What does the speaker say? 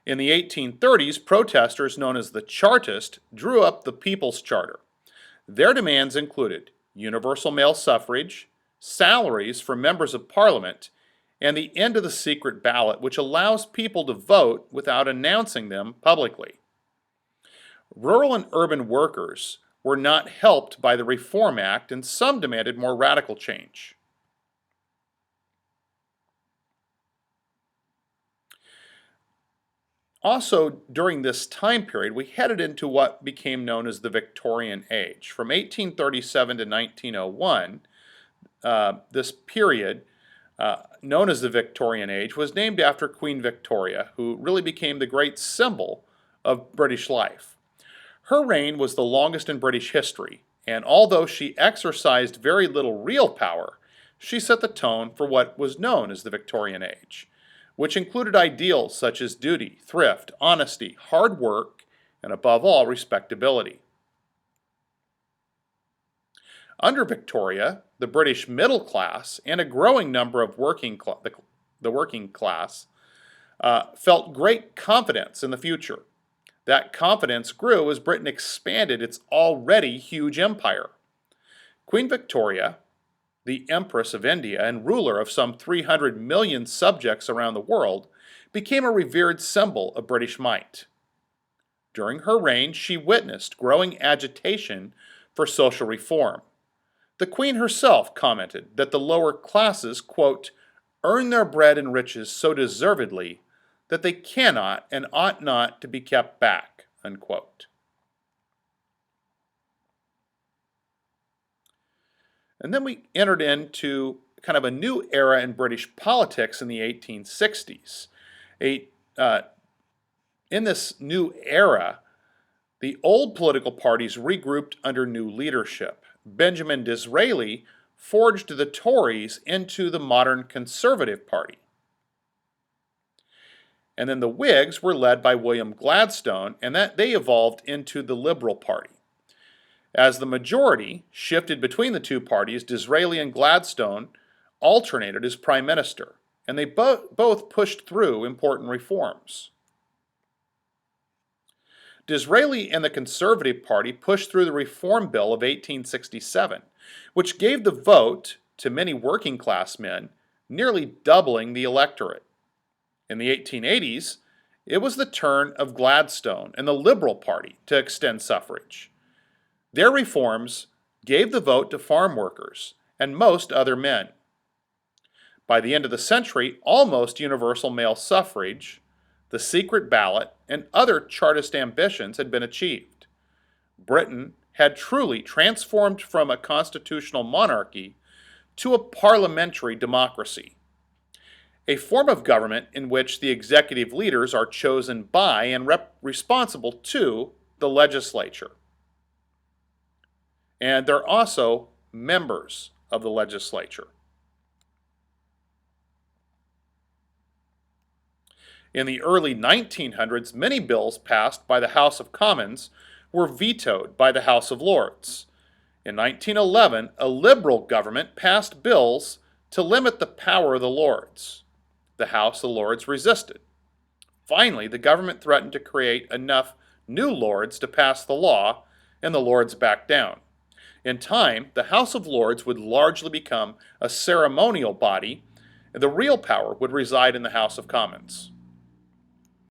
In the 1830s, protesters known as the Chartists drew up the People's Charter. Their demands included universal male suffrage, salaries for members of parliament, and the end of the secret ballot, which allows people to vote without announcing them publicly. Rural and urban workers were not helped by the Reform Act, and some demanded more radical change. Also, during this time period, we headed into what became known as the Victorian Age. From 1837 to 1901, this period, known as the Victorian Age, was named after Queen Victoria, who really became the great symbol of British life. Her reign was the longest in British history, and although she exercised very little real power, she set the tone for what was known as the Victorian Age, which included ideals such as duty, thrift, honesty, hard work, and above all, respectability. Under Victoria, the British middle class and a growing number of the working class felt great confidence in the future. That confidence grew as Britain expanded its already huge empire. Queen Victoria, the Empress of India and ruler of some 300 million subjects around the world, became a revered symbol of British might. During her reign, she witnessed growing agitation for social reform. The Queen herself commented that the lower classes, quote, earn their bread and riches so deservedly that they cannot and ought not to be kept back, unquote. And then we entered into kind of a new era in British politics in the 1860s. In this new era, the old political parties regrouped under new leadership. Benjamin Disraeli forged the Tories into the modern Conservative Party. And then the Whigs were led by William Gladstone, and that they evolved into the Liberal Party. As the majority shifted between the two parties, Disraeli and Gladstone alternated as prime minister, and they both pushed through important reforms. Disraeli and the Conservative Party pushed through the Reform Bill of 1867, which gave the vote to many working class men, nearly doubling the electorate. In the 1880s, it was the turn of Gladstone and the Liberal Party to extend suffrage. Their reforms gave the vote to farm workers and most other men. By the end of the century, almost universal male suffrage, the secret ballot, and other Chartist ambitions had been achieved. Britain had truly transformed from a constitutional monarchy to a parliamentary democracy, a form of government in which the executive leaders are chosen by and responsible to the legislature. And they're also members of the legislature. In the early 1900s, many bills passed by the House of Commons were vetoed by the House of Lords. In 1911, a Liberal government passed bills to limit the power of the Lords. The House of Lords resisted. Finally, the government threatened to create enough new Lords to pass the law, and the Lords backed down. In time, the House of Lords would largely become a ceremonial body, and the real power would reside in the House of Commons.